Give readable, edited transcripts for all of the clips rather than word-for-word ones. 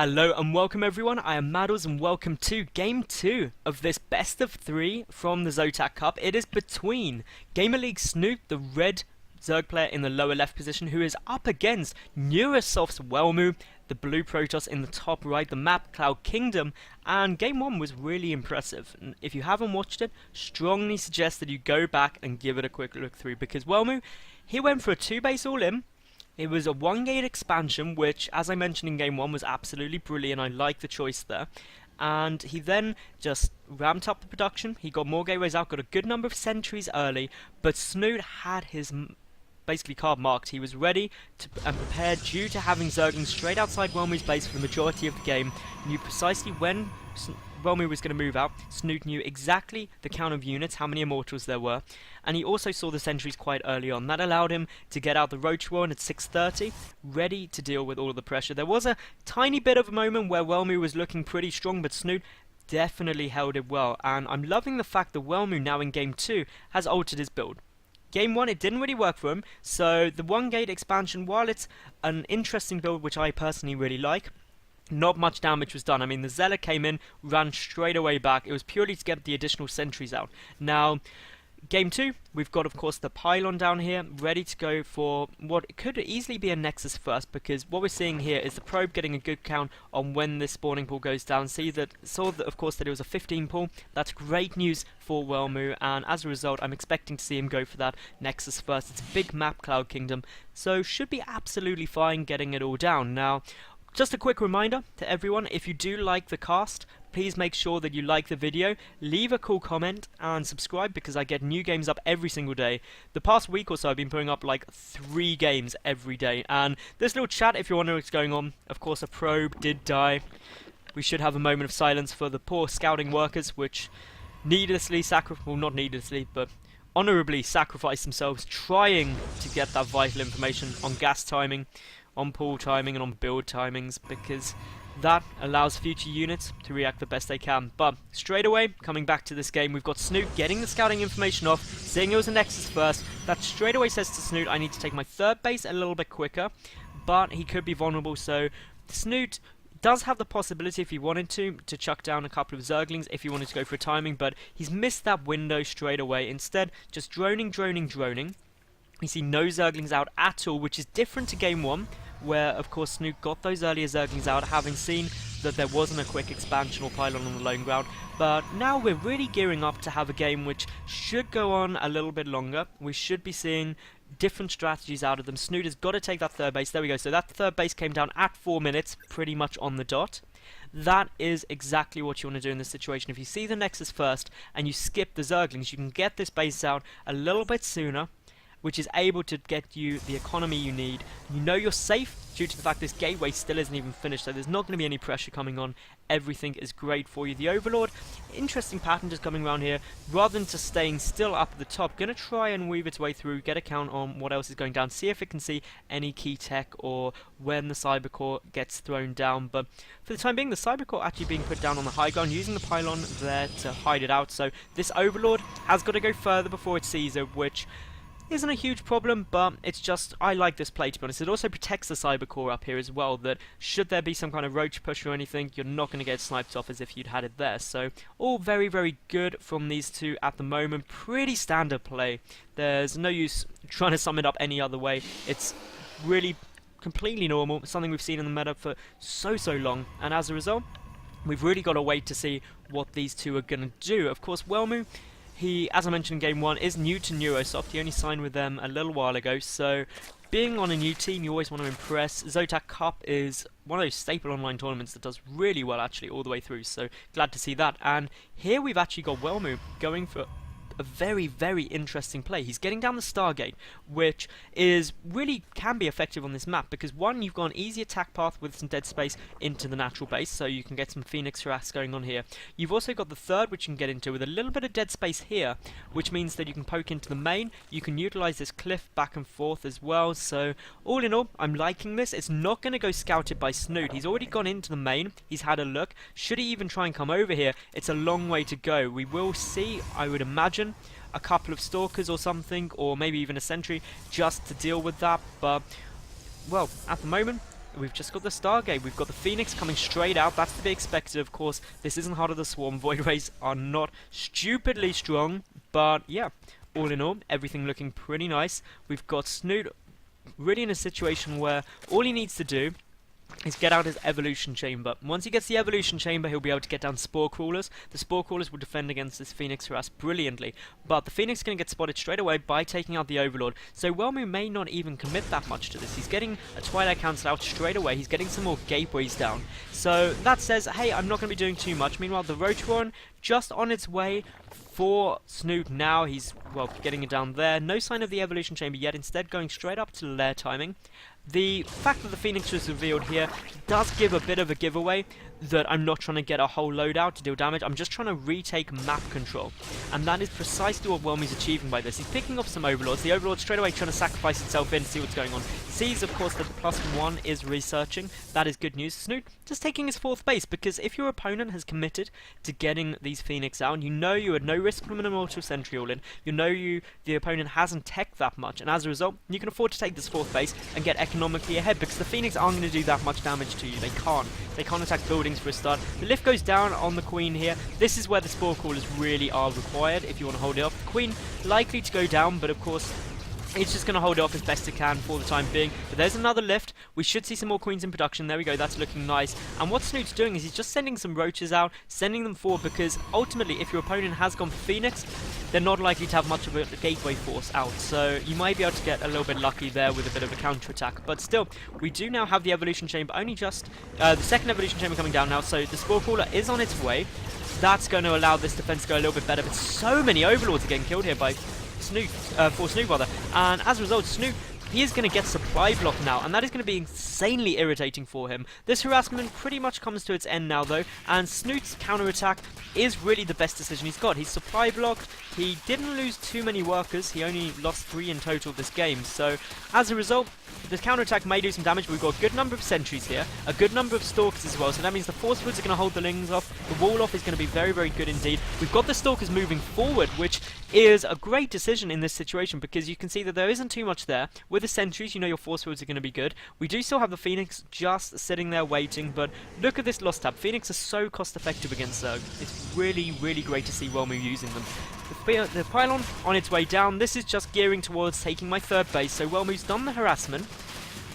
Hello and welcome everyone, I am Madals and welcome to Game 2 of this best of 3 from the ZvP Cup. It is between Gamer League Snute, the red Zerg player in the lower left position, who is up against Neurosoft's Welmu, the blue Protoss in the top right, the map Cloud Kingdom, and Game 1 was really impressive. And if you haven't watched it, strongly suggest that you go back and give it a quick look through, because Welmu, he went for a 2-base all-in. It was a 1-gate expansion, which, as I mentioned in Game 1, was absolutely brilliant. I like the choice there. And he then just ramped up the production. He got more gateways out, got a good number of sentries early, but Snute had his basically card marked. He was ready and prepared due to having Zerglings straight outside Welmu's base for the majority of the game. Knew precisely when Welmu was going to move out. Snute knew exactly the count of units, how many Immortals there were, and he also saw the sentries quite early on. That allowed him to get out the Roach Warren at 6:30, ready to deal with all of the pressure. There was a tiny bit of a moment where Welmu was looking pretty strong, but Snute definitely held it well, and I'm loving the fact that Welmu now in Game 2 has altered his build. Game 1, it didn't really work for him, so the 1-gate expansion, while it's an interesting build which I personally really like, not much damage was done. I mean, the Zealot came in, ran straight away back. It was purely to get the additional sentries out. Now, Game 2, we've got, of course, the Pylon down here, ready to go for what could easily be a Nexus first, because what we're seeing here is the Probe getting a good count on when this spawning pool goes down. Saw that, of course, that it was a 15 pool. That's great news for Welmu, and as a result, I'm expecting to see him go for that Nexus first. It's a big map, Cloud Kingdom, so should be absolutely fine getting it all down. Now, just a quick reminder to everyone, if you do like the cast, please make sure that you like the video, leave a cool comment, and subscribe, because I get new games up every single day. The past week or so I've been putting up like 3 games every day, and this little chat, if you're wondering what's going on, of course a probe did die. We should have a moment of silence for the poor scouting workers, which needlessly well, not needlessly, but honourably sacrificed themselves trying to get that vital information on gas timing, on pool timing, and on build timings, because that allows future units to react the best they can. But straight away, coming back to this game, we've got Snute getting the scouting information off, seeing it was a Nexus first. That straight away says to Snute, I need to take my 3rd base a little bit quicker, but he could be vulnerable, so Snute does have the possibility, if he wanted to chuck down a couple of Zerglings if he wanted to go for a timing, but he's missed that window straight away. Instead, just droning. We see no Zerglings out at all, which is different to Game 1, where, of course, Snute got those earlier Zerglings out, having seen that there wasn't a quick expansion or pylon on the lone ground. But now we're really gearing up to have a game which should go on a little bit longer. We should be seeing different strategies out of them. Snute has got to take that 3rd base. There we go. So that 3rd base came down at 4 minutes, pretty much on the dot. That is exactly what you want to do in this situation. If you see the Nexus first and you skip the Zerglings, you can get this base out a little bit sooner, which is able to get you the economy you need. You know you're safe due to the fact this gateway still isn't even finished, so there's not going to be any pressure coming on. Everything is great for you. The Overlord, interesting pattern just coming around here. Rather than just staying still up at the top, going to try and weave its way through, get a count on what else is going down, see if it can see any key tech or when the Cybercore gets thrown down. But for the time being, the Cybercore actually being put down on the high ground, using the pylon there to hide it out. So this Overlord has got to go further before it sees it, which isn't a huge problem, but it's just, I like this play, to be honest. It also protects the Cybercore up here as well, that should there be some kind of roach push or anything, you're not going to get sniped off as if you'd had it there. So all very, very good from these two at the moment. Pretty standard play. There's no use trying to sum it up any other way. It's really completely normal, something we've seen in the meta for so long, and as a result, we've really got to wait to see what these two are going to do. Of course, Welmu, he, as I mentioned in Game 1, is new to Neurosoft. He only signed with them a little while ago, so being on a new team, you always want to impress. ZvP Cup is one of those staple online tournaments that does really well, actually, all the way through, so glad to see that. And here we've actually got Welmu going for a very, very interesting play. He's getting down the Stargate, which is really can be effective on this map, because one, you've got an easy attack path with some dead space into the natural base, so you can get some Phoenix harass going on here. You've also got the 3rd, which you can get into with a little bit of dead space here, which means that you can poke into the main. You can utilize this cliff back and forth as well, so all in all, I'm liking this. It's not going to go scouted by Snute. He's already gone into the main. He's had a look. Should he even try and come over here, it's a long way to go. We will see, I would imagine, a couple of stalkers or something, or maybe even a sentry just to deal with that, but well, at the moment we've just got the Stargate, we've got the Phoenix coming straight out. That's to be expected, of course. This isn't Heart of the Swarm. Void Rays are not stupidly strong, but yeah, all in all, everything looking pretty nice. We've got Snute really in a situation where all he needs to do is get out his evolution chamber. Once he gets the evolution chamber, he'll be able to get down spore crawlers. The spore crawlers will defend against this Phoenix harass brilliantly, but the Phoenix is going to get spotted straight away by taking out the Overlord. So Welmu may not even commit that much to this. He's getting a Twilight Council out straight away. He's getting some more gateways down. So that says, hey, I'm not going to be doing too much. Meanwhile, the Rotoron just on its way for Snute now. He's, well, getting it down there. No sign of the evolution chamber yet, instead going straight up to lair timing. The fact that the Phoenix was revealed here does give a bit of a giveaway that I'm not trying to get a whole load out to deal damage. I'm just trying to retake map control, and that is precisely what Welmu's achieving by this. He's picking up some Overlords. The Overlord straight away trying to sacrifice itself in to see what's going on. Sees, of course, that the +1 is researching. That is good news. Snute just taking his 4th base, because if your opponent has committed to getting these Phoenix out, you know you had no risk from an Immortal Sentry all in, you know the opponent hasn't teched that much, and as a result, you can afford to take this 4th base and get economically ahead, because the Phoenix aren't going to do that much damage to you. They can't attack buildings for a start. The lift goes down on the Queen here. This is where the Spore Crawlers really are required if you want to hold it off. The Queen likely to go down, but of course it's just going to hold it off as best it can for the time being. But there's another lift. We should see some more Queens in production. There we go. That's looking nice. And what Snoot's doing is he's just sending some Roaches out, sending them forward, because ultimately if your opponent has gone for Phoenix, they're not likely to have much of a gateway force out. So you might be able to get a little bit lucky there with a bit of a counter-attack. But still, we do now have the Evolution Chamber. Only just the second Evolution Chamber coming down now. So the Spore Crawler is on its way. That's going to allow this defense to go a little bit better. But so many Overlords are getting killed here by Snute, for Snute rather, and as a result, Snute, he is going to get supply block now, and that is going to be insanely irritating for him. This harassment pretty much comes to its end now though, and Snute's counterattack is really the best decision he's got. He's supply blocked, he didn't lose too many workers, he only lost 3 in total this game, so as a result, the counterattack may do some damage, but we've got a good number of sentries here, a good number of stalkers as well, so that means the force fields are going to hold the lings off, the wall off is going to be very, very good indeed. We've got the stalkers moving forward, which is a great decision in this situation, because you can see that there isn't too much there. With the sentries, you know your force fields are going to be good. We do still have the Phoenix just sitting there waiting, but look at this loss tab. Phoenix are so cost effective against Zerg. It's really, really great to see Welmu using them. The pylon on its way down. This is just gearing towards taking my 3rd base, so Welmu's done the harassment.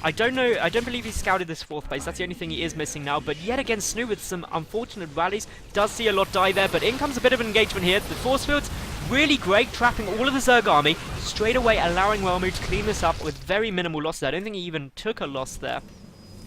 I don't believe he scouted this 4th base, that's the only thing he is missing now, but yet again Snute with some unfortunate rallies, does see a lot die there, but in comes a bit of an engagement here. The force fields, really great, trapping all of the Zerg army, straight away allowing Welmu to clean this up with very minimal loss there. I don't think he even took a loss there.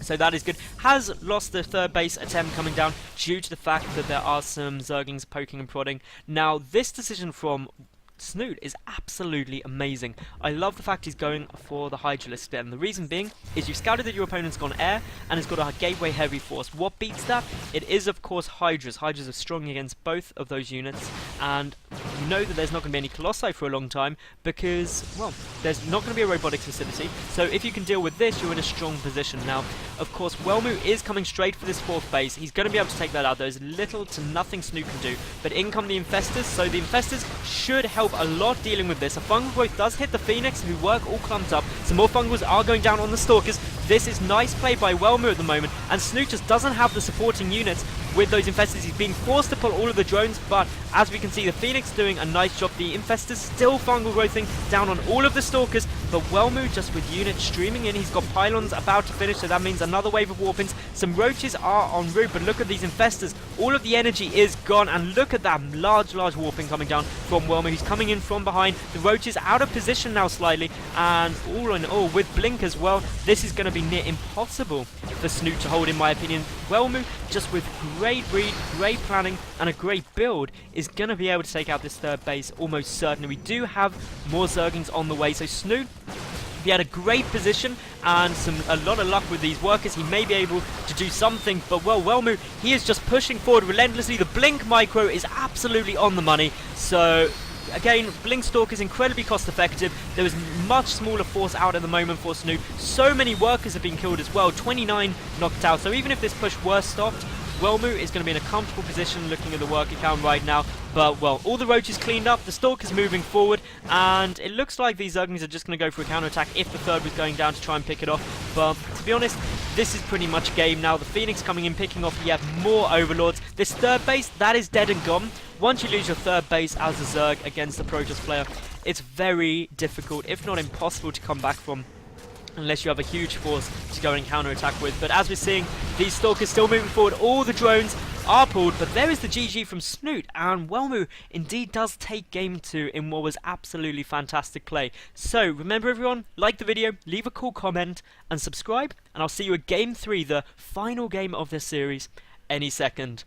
So that is good. Has lost the 3rd base attempt coming down due to the fact that there are some Zerglings poking and prodding. Now, this decision from Snute is absolutely amazing. I love the fact he's going for the Hydralisk then. The reason being is you've scouted that your opponent's gone air and has got a gateway heavy force. What beats that? It is of course Hydras. Hydras are strong against both of those units, and you know that there's not going to be any Colossi for a long time because, well, there's not going to be a robotics facility. So if you can deal with this, you're in a strong position. Now, of course, Welmu is coming straight for this 4th base. He's going to be able to take that out. There's little to nothing Snute can do. But in come the Infestors, so the Infestors should help a lot dealing with this. A fungal growth does hit the Phoenix, who work all clumped up. Some more fungals are going down on the Stalkers. This is nice play by Welmu at the moment, and Snute just doesn't have the supporting units with those Infestors. He's being forced to pull all of the drones, but as we can see, the Phoenix doing a nice job. The Infestors still fungal growthing down on all of the Stalkers, but Welmu just with units streaming in. He's got pylons about to finish, so that means another wave of warpins. Some roaches are en route, but look at these Infestors. All of the energy is gone, and look at that large warping coming down from Welmu. He's coming in from behind. The roaches out of position now slightly, and all in all, with Blink as well, this is going to be near impossible for Snute to hold, in my opinion. Welmu, just with great read, great planning, and a great build, is going to be able to take out this 3rd base almost certainly. We do have more Zerglings on the way, so Snute, if he had a great position and a lot of luck with these workers, he may be able to do something. But well, Welmu, he is just pushing forward relentlessly. The Blink micro is absolutely on the money. So again, Blink Stalk is incredibly cost effective. There is much smaller force out at the moment for Snute. So many workers have been killed as well. 29 knocked out. So even if this push were stopped, Welmu is going to be in a comfortable position looking at the worker count right now. But, well, all the roaches cleaned up, the Stalker's moving forward, and it looks like these Zerglings are just going to go for a counterattack if the third was going down to try and pick it off. But, to be honest, this is pretty much game now. The Phoenix coming in, picking off yet more Overlords. This third base, that is dead and gone. Once you lose your third base as a Zerg against a Protoss player, it's very difficult, if not impossible, to come back from, unless you have a huge force to go and counter-attack with. But as we're seeing, these Stalkers still moving forward. All the drones are pulled, but there is the GG from Snute, and Welmu indeed does take game 2 in what was absolutely fantastic play. So, remember everyone, like the video, leave a cool comment, and subscribe, and I'll see you at game 3, the final game of this series, any second.